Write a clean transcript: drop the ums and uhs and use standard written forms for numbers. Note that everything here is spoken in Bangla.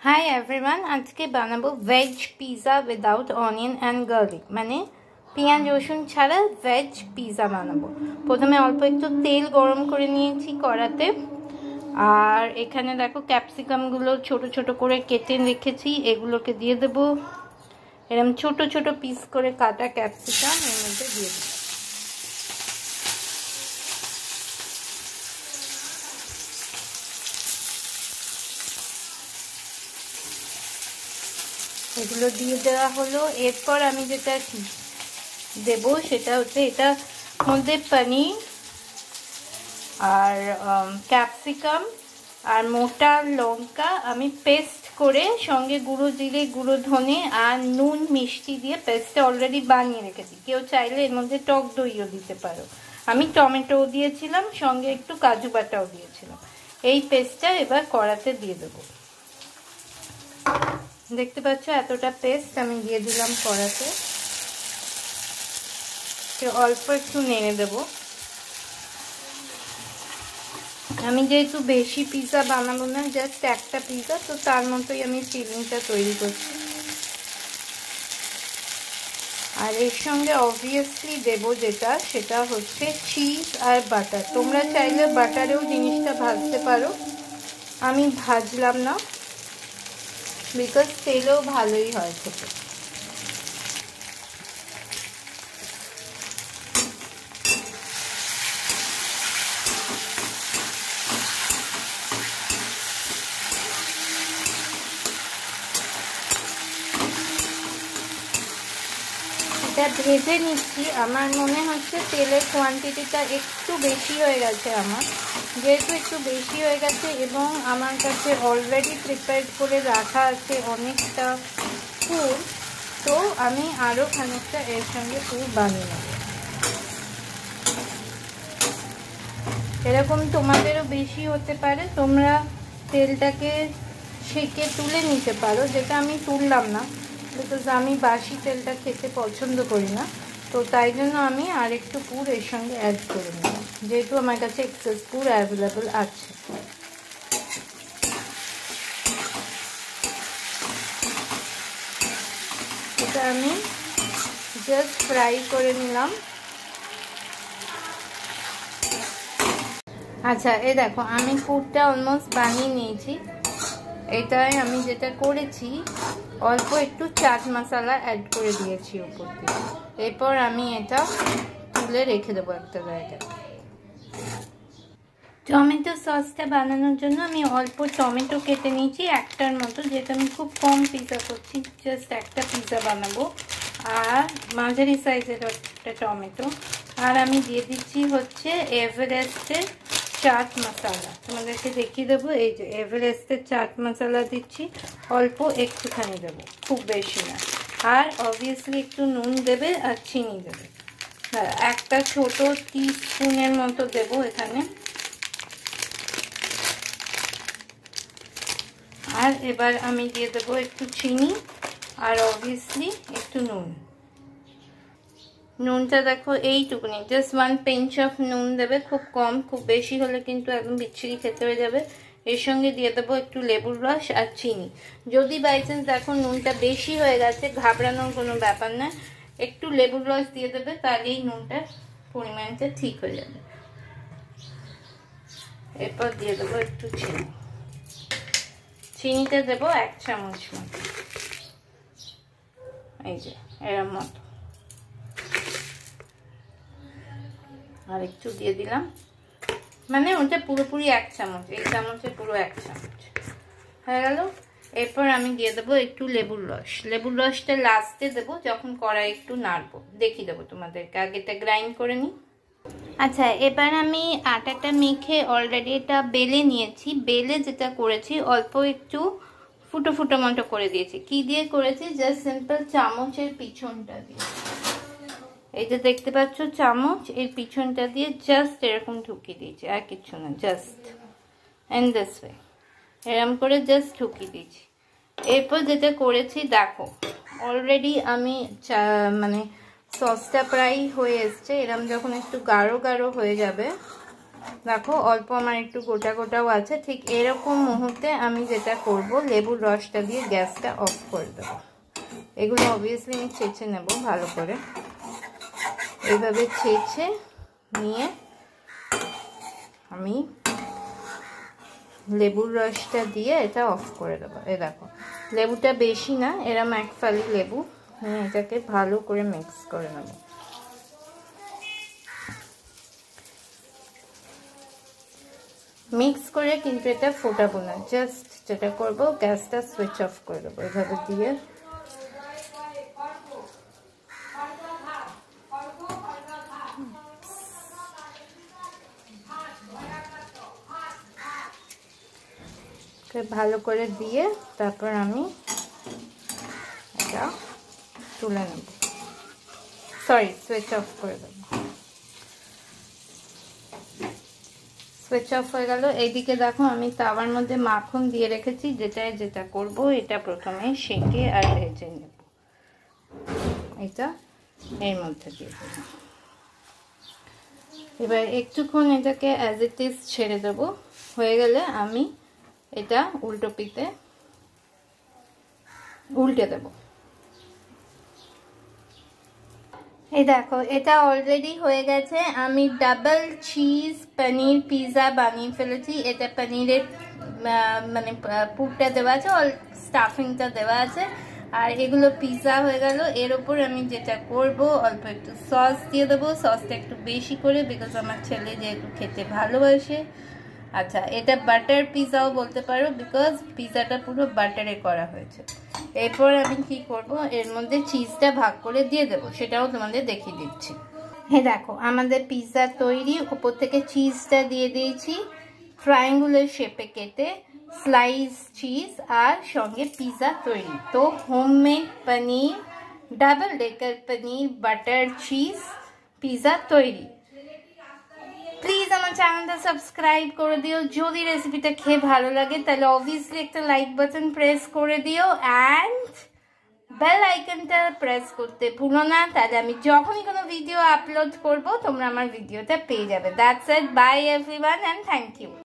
हाई एवरीवन आज के बनाबो veg pizza without onion and garlic माने पेঁয়াজ रसुन छाड़ा वेज पिज़्ज़ा बनाबो। प्रथमे अल्प एकटु तेल गरम करे निয়েছি কড়াতে আর এখানে দেখো ক্যাপসিকাম গুলো ছোট ছোট করে কেটে রেখেছি এগুলোকে দিয়ে দেব। এরকম ছোট ছোট পিস করে কাটা ক্যাপসিকাম এর মধ্যে দিয়ে দেব। এগুলো দিয়ে দেওয়া হলো। এরপর আমি যেটা দেব সেটা হচ্ছে এটার মধ্যে পনির আর ক্যাপসিকাম আর মোটা লঙ্কা আমি পেস্ট করে সঙ্গে গুঁড়ো জিরে গুঁড়ো ধনে আর নুন মিষ্টি দিয়ে পেস্টটা অলরেডি বানিয়ে রেখেছি। কেউ চাইলে এর মধ্যে টক দইও দিতে পারো। আমি টমেটোও দিয়েছিলাম সঙ্গে একটু কাজু বাটাও দিয়েছিলাম। এই পেস্টটা এবার কড়াতে দিয়ে দেবো। দেখতে পাচ্ছ এতটা পেস্ট আমি দিয়ে দিলাম কড়াতে। অল্প একটু নেড়ে দেব। আমি যেহেতু বেশি পিৎজা বানাবো না জাস্ট একটা পিৎজা তো তার মতোই আমি ফিলিংটা তৈরি করছি। আর এর সঙ্গে অবভিয়াসলি দেব যেটা সেটা হচ্ছে চিজ আর বাটার। তোমরা চাইলে বাটারেও জিনিসটা ভাজতে পারো, আমি ভাজলাম না বিকজ তেলেও ভালোই হয় খেতে। এটা ভেজে নিচ্ছি। আমার মনে হচ্ছে তেলের কোয়ান্টিটিটা একটু বেশি হয়ে গেছে আমার, যেহেতু একটু বেশি হয়ে গেছে এবং আমার কাছে অলরেডি প্রিপেয়ার করে রাখা আছে অনেকটা পুর, তো আমি আরও খানিকটা এর সঙ্গে পুর বানিয়ে নেব। এরকম তোমাদেরও বেশি হতে পারে, তোমরা তেলটাকে সেকে তুলে নিতে পারো, যেটা আমি তুললাম না বিকজ আমি বাসি তেলটা খেতে পছন্দ করি না, তো তাই জন্য আমি আর একটু পুর এর সঙ্গে অ্যাড করে নিলাম যেহেতু আমার কাছে এক্সেস পুর অ্যাভেলেবল আছে। এটা আমি জাস্ট ফ্রাই করে নিলাম। আচ্ছা এই দেখো আমি পুরটা অলমোস্ট বানিয়ে নিয়েছি। এটাই আমি যেটা করেছি অল্প একটু চাট মশলা অ্যাড করে দিয়েছি উপর দিয়ে। এরপর আমি এটা তুলে রেখে দেবো একটা জায়গায়। টমেটো সসটা বানানোর জন্য আমি অল্প টমেটো কেটে নিয়েছি একটার মতো, যেহেতু আমি খুব কম পিৎজা করছি, জাস্ট একটা পিৎজা বানাবো, আর মাঝারি সাইজের একটা টমেটো। আর আমি দিয়ে দিচ্ছি হচ্ছে এভারেস্টের চাট মশলা, তোমাদেরকে দেখিয়ে দেবো। এই যে এভারেস্টের চাট মশলা দিচ্ছি, অল্প একটুখানি দেবো, খুব বেশি না। আর অবভিয়াসলি একটু নুন দেবে আর চিনি দেবে, হ্যাঁ একটা ছোট টিস্পুনের মতো দেবো এখানে। আর এবার আমি দিয়ে দেবো একটু চিনি আর অবভিয়াসলি একটু নুন। নুনটা দেখো এইটুকুনি, জাস্ট 1 পিঞ্চ অফ নুন দেবে, খুব কম, খুব বেশি হলে কিন্তু একদম বিচ্ছিরি খেতে হয়ে যাবে। এর সঙ্গে দিয়ে দেবো একটু লেবুর রস আর চিনি। যদি বাই চান্স দেখো নুনটা বেশি হয়ে গেছে, ঘাবড়ানোর কোনো ব্যাপার না, একটু লেবুর রস দিয়ে দেবে, তাহলেই নুনটার পরিমাণটা ঠিক হয়ে যাবে। এরপর দিয়ে দেবো একটু চিনি, চিনিটা দেবো 1 চামচ মতো, এই যে এরম মতো। আর একটু দিয়ে দিলাম, মানে ওটা পুরোপুরি 1 চামচ, এই চামচে পুরো 1 চামচ হয়ে গেল। এরপর আমি দিয়ে দেবো একটু লেবুর রস। লেবুর রসটা লাস্টে দেবো যখন কড়াই একটু নাড়বো, দেখিয়ে দেবো তোমাদেরকে, আগেটা গ্রাইন্ড করে নিই। আচ্ছা এবার আমি আটাটা মেখে অলরেডি এটা বেলে নিয়েছি। বেলে যেটা করেছি অল্প একটু ফুটো ফুটো মতো করে দিয়েছি। কি দিয়ে করেছি? জাস্ট সিম্পল চামচের পিছনটা দিয়ে, এই যে দেখতে পাচ্ছ চামচ, এর পিছনটা দিয়ে জাস্ট এরকম ঢুকিয়ে দিয়েছি, আর কিছু না, জাস্ট ইন দিস ওয়ে এরকম করে জাস্ট ঢুকিয়ে দিয়েছি। এরপর যেটা করেছি দেখো অলরেডি আমি মানে সসটা প্রায় হয়ে এসছে, এরকম যখন একটু গাঢ় গাঢ় হয়ে যাবে দেখো অল্প আমার একটু গোটা গোটাও আছে। ঠিক এরকম মুহূর্তে আমি যেটা করব, লেবুর রসটা দিয়ে গ্যাসটা অফ করে দেবো। এগুলো অবভিয়াসলি আমি ছেঁচে নেব ভালো করে, এইভাবে ছেঁচে নিয়ে আমি লেবুর রসটা দিয়ে এটা অফ করে দেবো। এ দেখো লেবুটা বেশি না, এরম এক ফালি লেবু নিয়ে এটাকে ভালো করে মিক্স করে নেব। মিক্স করে কিন্তু এটা ফোটাবো না, জাস্ট যেটা করবো গ্যাসটা সুইচ অফ করে দেবো এভাবে দিয়ে। ভালো করে দিয়ে তারপর আমি এটা তুলে নেব, সরি সুইচ অফ করে দেব। সুইচ অফ হয়ে গেল। এইদিকে দেখো আমি তাওয়ার মধ্যে মাখন দিয়ে রেখেছি, যেটা করব এটা প্রথমে সেঁকে আর ভেজে নেব। এটা এর মধ্যে দিয়ে দেব। এবার একটুক্ষণ এটাকে অ্যাজ ইট ইজ ছেড়ে দেব। হয়ে গেলে আমি এটা উল্টে দেব। এই দেখো এটা অলরেডি হয়ে গেছে। আমি ডাবল চিজ পনির পিৎজা বানিয়ে ফেলেছি। এটা পনিরের মানে পুরটা দেওয়া আছে, অল স্টাফিংটা দেওয়া আছে, আর এগুলো পিৎজা হয়ে গেল। এর ওপর আমি যেটা করব অল্প একটু সস দিয়ে দেবো, সসটা একটু বেশি করে, বিকজ আমার ছেলে যেহেতু খেতে ভালোবাসে। আচ্ছা, এটা বাটার পিৎজাও বলতে পারো, বিকজ পিৎজাটা পুরো বাটারে করা হয়েছে। এরপর আমি কি করব, এর মধ্যে চিজটা ভাগ করে দিয়ে দেবো, সেটাও তোমাদের দেখিয়ে দিচ্ছি। হ্যাঁ দেখো আমাদের পিৎজা তৈরি। উপর থেকে চিজটা দিয়ে দিয়েছি ট্রায়াঙ্গুলার শেপে কেটে, স্লাইস চিজ, আর সঙ্গে পিৎজা তৈরি। তো হোমমেড পনির, ডাবল ডেকার পনির বাটার চিজ পিৎজা তৈরি। প্লিজ আমার চ্যানেলটা সাবস্ক্রাইব করে দিও। যদি রেসিপিটা খেয়ে ভালো লাগে তাহলে অবভিয়াসলি একটা লাইক বাটন প্রেস করে দিও, অ্যান্ড বেল আইকনটা প্রেস করতে ভুলো না, তাহলে আমি যখনই কোনো ভিডিও আপলোড করব তোমরা আমার ভিডিওটা পেয়ে যাবে। That's it, bye everyone, and thank you.